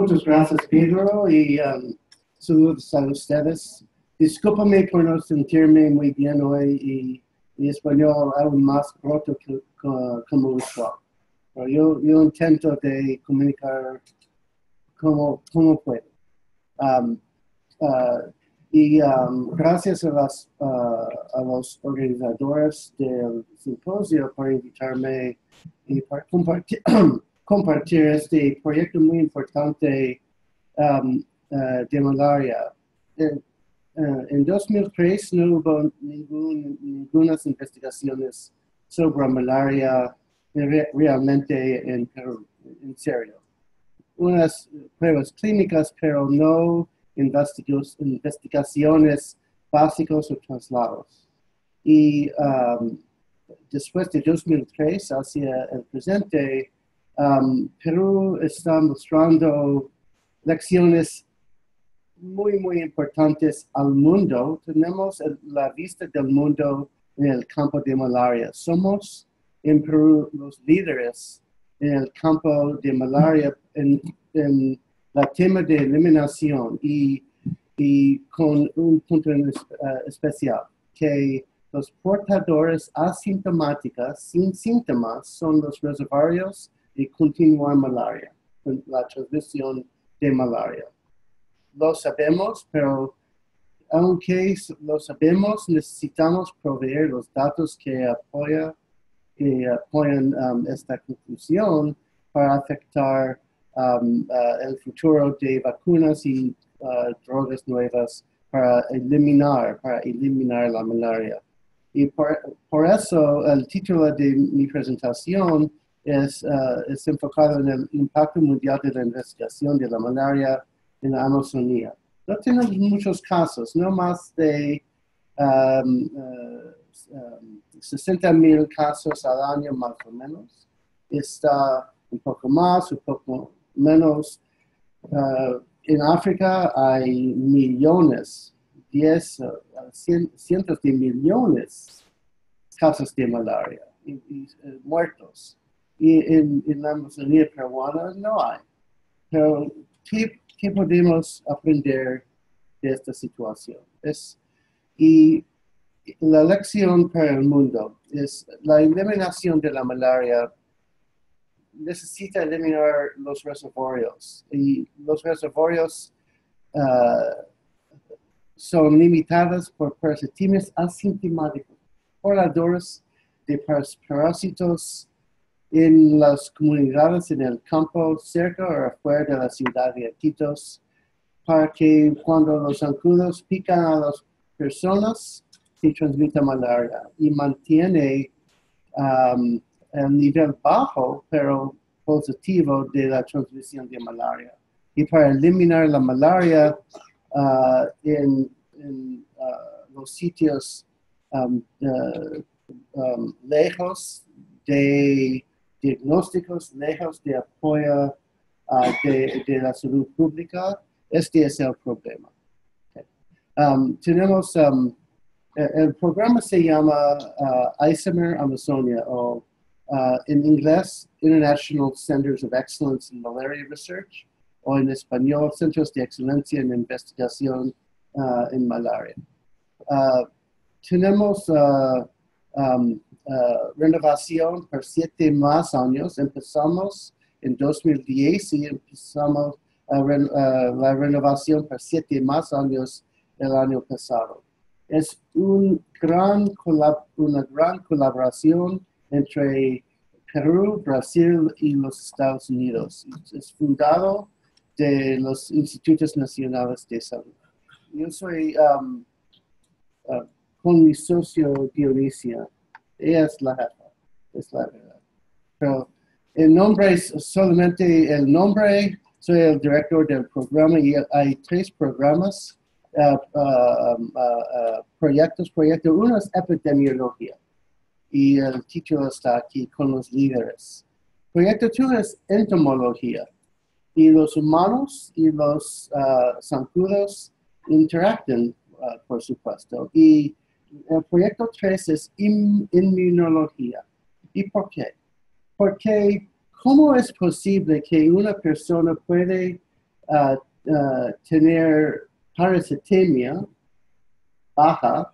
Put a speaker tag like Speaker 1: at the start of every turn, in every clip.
Speaker 1: Muchas gracias, Pedro, y saludos a ustedes. Discúlpame por no sentirme muy bien hoy y mi español aún más roto que, como usual. Pero yo intento de comunicar como puedo. Gracias a los organizadores del simposio por invitarme y por compartir este proyecto muy importante de malaria. En 2003 no hubo ninguna investigaciones sobre malaria realmente en Perú, en serio. Unas pruebas clínicas, pero no investigaciones básicas o traslados. Y después de 2003 hacia el presente, Perú está mostrando lecciones muy importantes al mundo. Tenemos la vista del mundo en el campo de malaria. Somos en Perú los líderes en el campo de malaria en el tema de eliminación y con un punto especial, que los portadores asintomáticos sin síntomas son los reservorios de continuar malaria, la transmisión de malaria. Lo sabemos, pero aunque lo sabemos, necesitamos proveer los datos que apoyan esta conclusión para afectar el futuro de vacunas y drogas nuevas para eliminar la malaria. Y por eso el título de mi presentación es enfocado en el impacto mundial de la investigación de la malaria en la Amazonía. No tenemos muchos casos, no más de 60,000 casos al año más o menos. Está un poco más, un poco menos. En África hay millones, cientos de millones de casos de malaria y muertos. Y en la Amazonía peruana no hay. Pero, ¿qué podemos aprender de esta situación? Y la lección para el mundo es la eliminación de la malaria. Necesita eliminar los reservorios. Y los reservorios son limitados por parasitismos asintomáticos, portadores de parásitos en las comunidades, en el campo, cerca o afuera de la ciudad de Iquitos, para que cuando los zancudos pican a las personas, se transmita malaria y mantiene el nivel bajo, pero positivo de la transmisión de malaria. Y para eliminar la malaria en los sitios lejos de diagnósticos, lejos de apoyo de la salud pública, este es el problema. Okay. Tenemos, el programa se llama ISOMER Amazonia, o en inglés, International Centers of Excellence in Malaria Research, o en español, Centros de Excelencia en Investigación en Malaria. Tenemos renovación por 7 más años. Empezamos en 2010 y empezamos la renovación por 7 más años el año pasado. Es una gran colaboración entre Perú, Brasil y los Estados Unidos. Es fundado de los Institutos Nacionales de Salud. Yo soy con mi socio Dionisia. Ella es la jefa, es la verdad. Pero el nombre es solamente el nombre. Soy el director del programa y hay 3 programas, proyectos. Uno es epidemiología y el título está aquí con los líderes. Proyecto 2 es entomología y los humanos y los zancudos interactúan, por supuesto. Y el proyecto 3 es inmunología. ¿Y por qué? Porque ¿cómo es posible que una persona puede tener parasitemia baja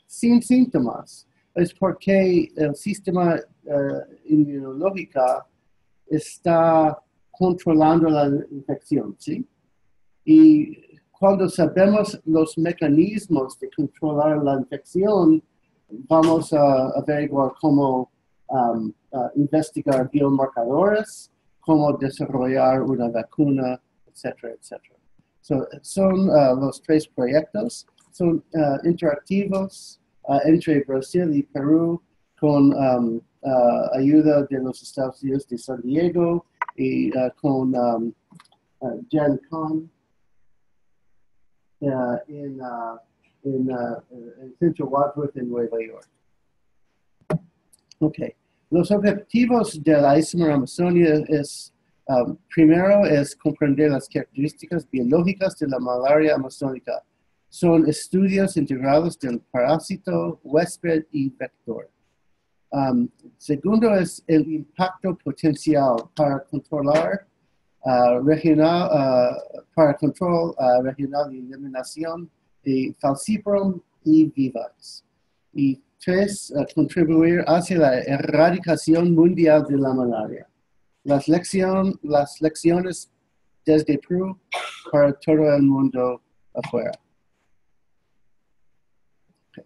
Speaker 1: sin síntomas. Es porque el sistema inmunológico está controlando la infección, ¿sí? Y cuando sabemos los mecanismos de controlar la infección, vamos a averiguar cómo investigar biomarcadores, cómo desarrollar una vacuna, etcétera, etcétera. Son los 3 proyectos, son interactivos entre Brasil y Perú con ayuda de los Estados Unidos de San Diego y con Jen Kahn en Centro Wadsworth en Nueva York. Ok, los objetivos de la Isomer Amazonia es, primero, es comprender las características biológicas de la malaria amazónica. Son estudios integrados del parásito, huésped y vector. Segundo es el impacto potencial para controlar control regional y eliminación de falciparum y vivax. Y 3, contribuir hacia la erradicación mundial de la malaria. Las lecciones desde Perú para todo el mundo afuera. Okay.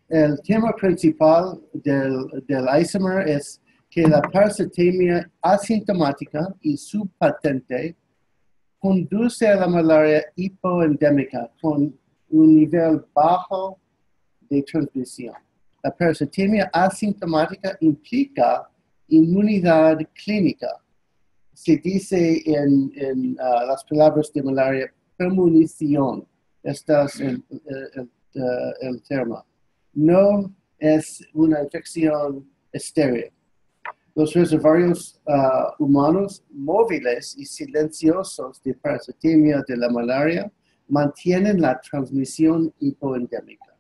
Speaker 1: El tema principal del Isomer es que la parasitemia asintomática y subpatente conduce a la malaria hipoendémica con un nivel bajo de transmisión. La parasitemia asintomática implica inmunidad clínica. Se dice en las palabras de malaria, premonición. Este es el término. No es una infección estéril. Los reservorios humanos móviles y silenciosos de parasitemia de la malaria mantienen la transmisión hipoendémica.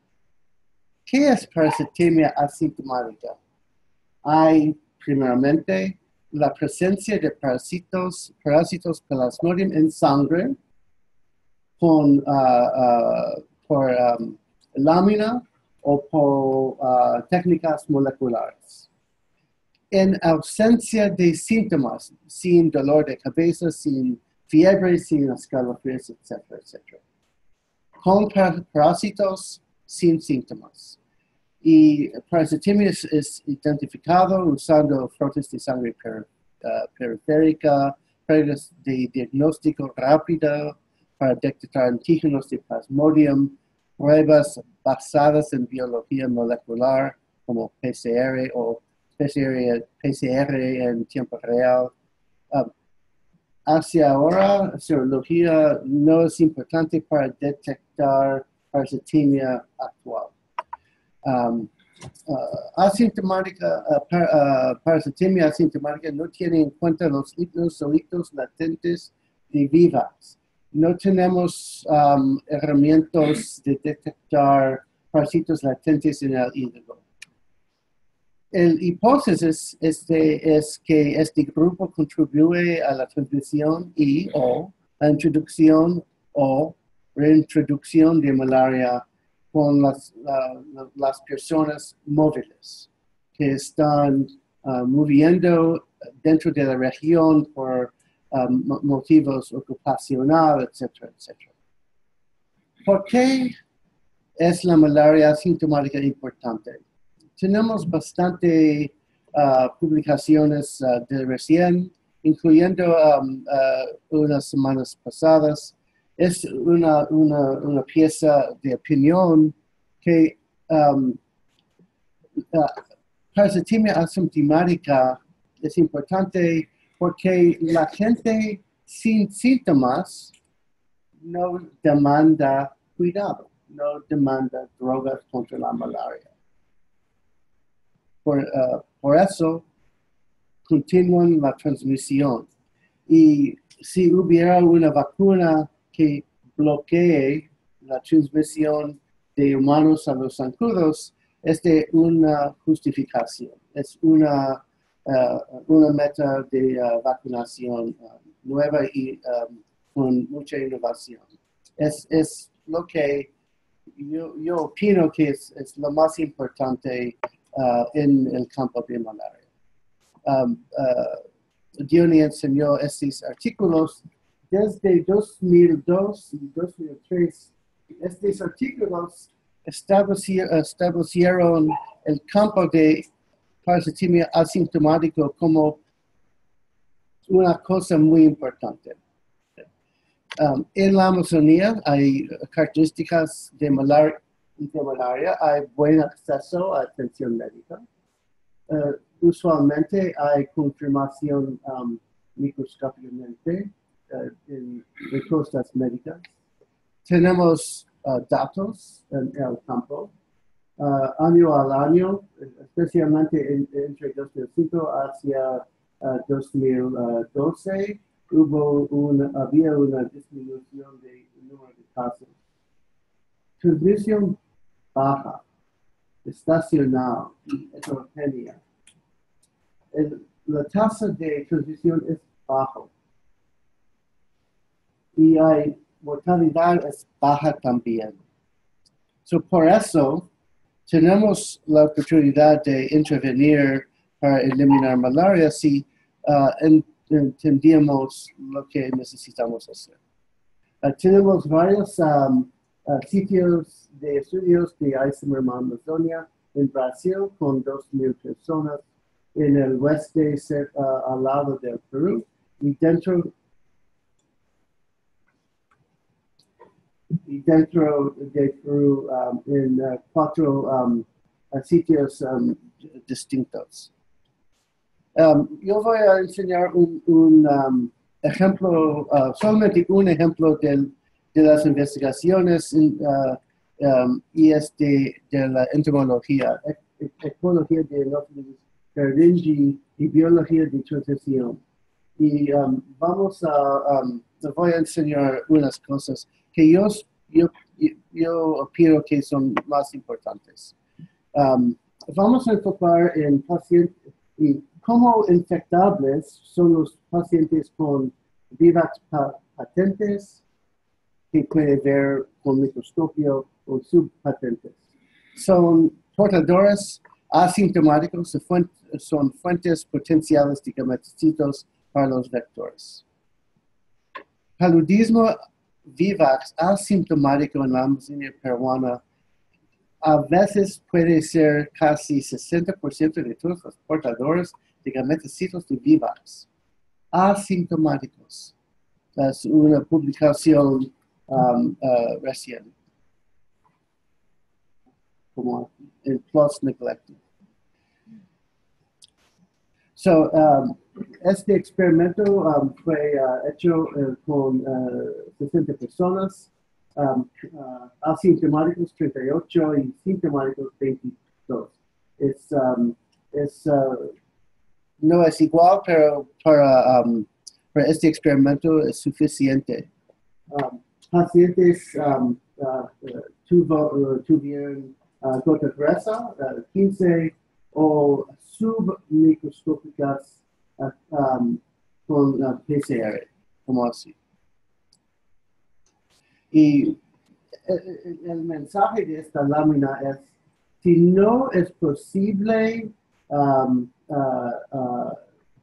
Speaker 1: ¿Qué es parasitemia asintomática? Hay, primeramente, la presencia de parásitos Plasmodium en sangre por lámina o por técnicas moleculares. En ausencia de síntomas, sin dolor de cabeza, sin fiebre, sin escalofríos, etcétera, etcétera. Con parásitos sin síntomas. Y parasitemia es identificado usando frotes de sangre periférica, pruebas de diagnóstico rápido para detectar antígenos de Plasmodium, pruebas basadas en biología molecular como PCR o PCR en tiempo real. Hacia ahora, serología no es importante para detectar parasitemia actual. Parasitemia asintomática no tiene en cuenta los hipnosolitos latentes de vivax. No tenemos herramientas de detectar parásitos latentes en el hígado. La hipótesis es que este grupo contribuye a la transmisión o la introducción o reintroducción de malaria con las personas móviles que están moviendo dentro de la región por motivos ocupacionales, etcétera, etcétera. ¿Por qué es la malaria asintomática importante? Tenemos bastante publicaciones de recién, incluyendo unas semanas pasadas. Es una pieza de opinión que parasitemia asintomática es importante porque la gente sin síntomas no demanda cuidado, no demanda drogas contra la malaria. Por eso continúan la transmisión. Y si hubiera una vacuna que bloquee la transmisión de humanos a los zancudos, es de una justificación, es una meta de vacunación nueva y con mucha innovación. Es lo que yo opino que es lo más importante en el campo de malaria. Diony enseñó estos artículos desde 2002 y 2003. Estos artículos establecieron el campo de parasitemia asintomático como una cosa muy importante. En la Amazonía hay características de malaria, hay buen acceso a atención médica. Usualmente hay confirmación microscópicamente en respuestas médicas. Tenemos datos en el campo. Año al año, especialmente entre 2005 hacia 2012, había una disminución del número de casos. Transmisión baja, estacional, heterogénea. La tasa de transmisión es baja. Y hay mortalidad es baja también. Por eso, tenemos la oportunidad de intervenir para eliminar malaria si entendemos lo que necesitamos hacer. Tenemos varios sitios de estudios de Isomer Amazonia en Brasil con 2,000 personas, en el oeste al lado del Perú, y dentro de Perú en 4 sitios distintos. Yo voy a enseñar un ejemplo, solamente un ejemplo de las investigaciones y es de la entomología, ecología de enófilis caringi y biología de transmisión. Y voy a enseñar unas cosas que yo opino que son más importantes. Vamos a enfocar en pacientes y cómo infectables son los pacientes con vivax patentes que puede ver con microscopio o subpatentes. Son portadores asintomáticos, son fuentes potenciales de gametocitos para los vectores. Paludismo vivax asintomático en la Amazonía peruana a veces puede ser casi 60% de todos los portadores de gametocitos de vivax asintomáticos. Es una publicación reciente, como en PLOS Neglected. Este experimento fue hecho con 60 personas, asintomáticos 38 y sintomáticos 22. No es igual, pero para este experimento es suficiente. Pacientes tuvieron gota gruesa, 15 o submicroscópicas con PCR, como así. Y el mensaje de esta lámina es, si no es posible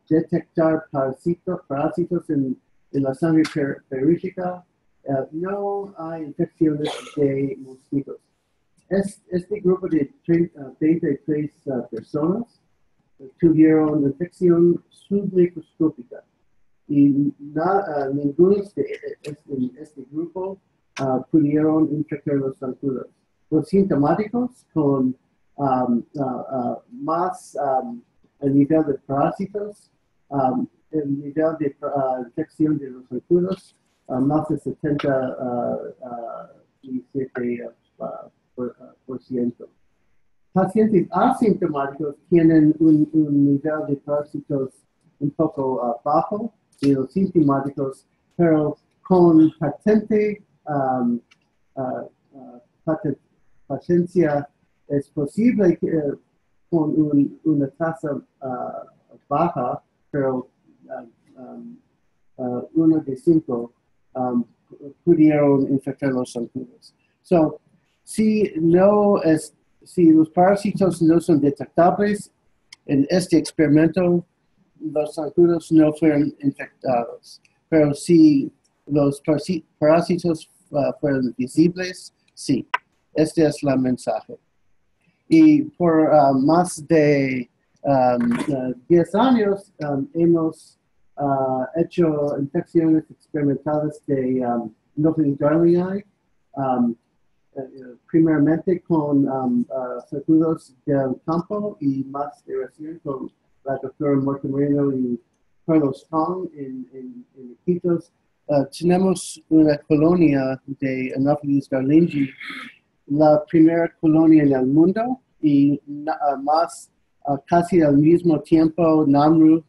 Speaker 1: detectar parásitos en la sangre perífica, no hay infecciones de mosquitos. Este grupo de 23 personas tuvieron infección submicroscópica y ninguno de este grupo pudieron infectar los zancudos. Los sintomáticos con más el nivel de parásitos, el nivel de infección de los zancudos, más de 77%. Pacientes asintomáticos tienen un nivel de parásitos un poco bajo y los sintomáticos, pero con patente patencia es posible que con una tasa baja, pero 1 de 5, pudieron infectar los zancudos. So, si los parásitos no son detectables en este experimento, los zancudos no fueron infectados. Pero si los parásitos fueron visibles, sí. Este es el mensaje. Y por más de 10 años hemos hecho infecciones experimentales de Malaria Ii, primeramente con zancudos del campo y más de recién con la doctora Marta Moreno y Carlos Tong en Iquitos. Tenemos una colonia de Anopheles garlingi, la primera colonia en el mundo, y casi al mismo tiempo Namru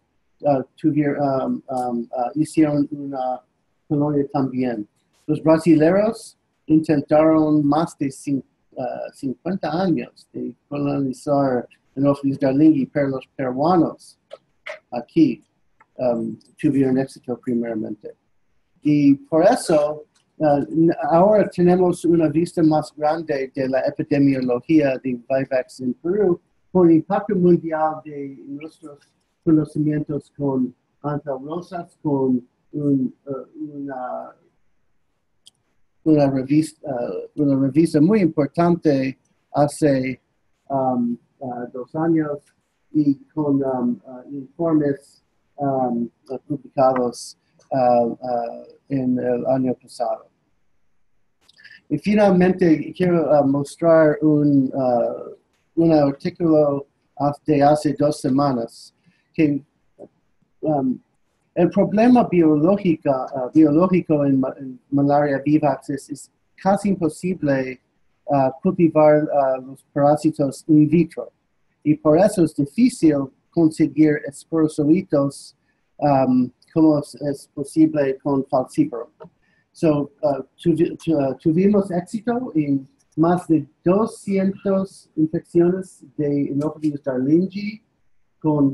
Speaker 1: hicieron una colonia también. Los brasileños intentaron más de 50 años de colonizar Anopheles garlingi, pero los peruanos aquí tuvieron éxito primeramente. Y por eso ahora tenemos una vista más grande de la epidemiología de VIVAX en Perú con el impacto mundial de nuestros conocimientos con antirrosas, con una revista muy importante hace 2 años y con informes publicados en el año pasado. Y finalmente quiero mostrar un artículo de hace 2 semanas que el problema biológico en malaria vivax es casi imposible cultivar los parásitos in vitro. Y por eso es difícil conseguir esporozoitos como es posible con falciparum. So, tuvimos éxito en más de 200 infecciones de Anopheles garlingi con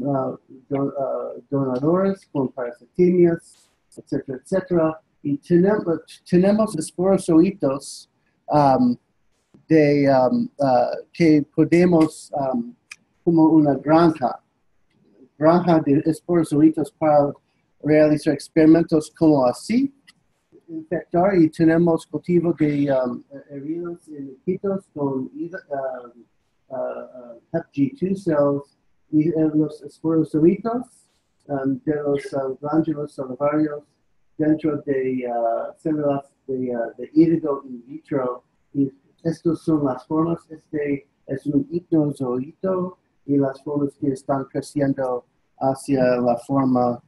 Speaker 1: donadores, con parasitemias, etcétera, etcétera. Y tenemos esporozoitos que podemos, como una granja de esporozoitos para realizar experimentos como así, infectar, y tenemos cultivo de heridos en Iquitos con HepG2 cells y los esporozoitos de los glándulos salivarios dentro de células de hígado in vitro. Y estas son las formas. Este es un hipnozoito y las formas que están creciendo hacia la forma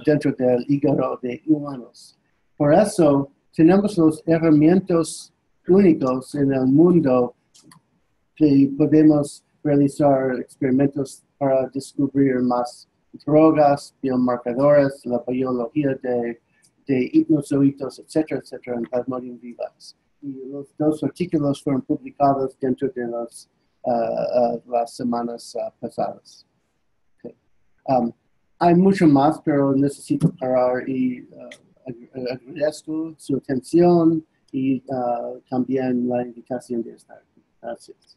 Speaker 1: dentro del hígado de humanos. Por eso tenemos los herramientas únicos en el mundo que podemos realizar experimentos para descubrir más drogas, biomarcadores, la biología de hipnozoitos, etcétera, etcétera, en Plasmodium vivax. Y los 2 artículos fueron publicados dentro de las semanas pasadas. Okay. Hay mucho más, pero necesito parar y agradezco su atención y también la invitación de estar aquí. Gracias.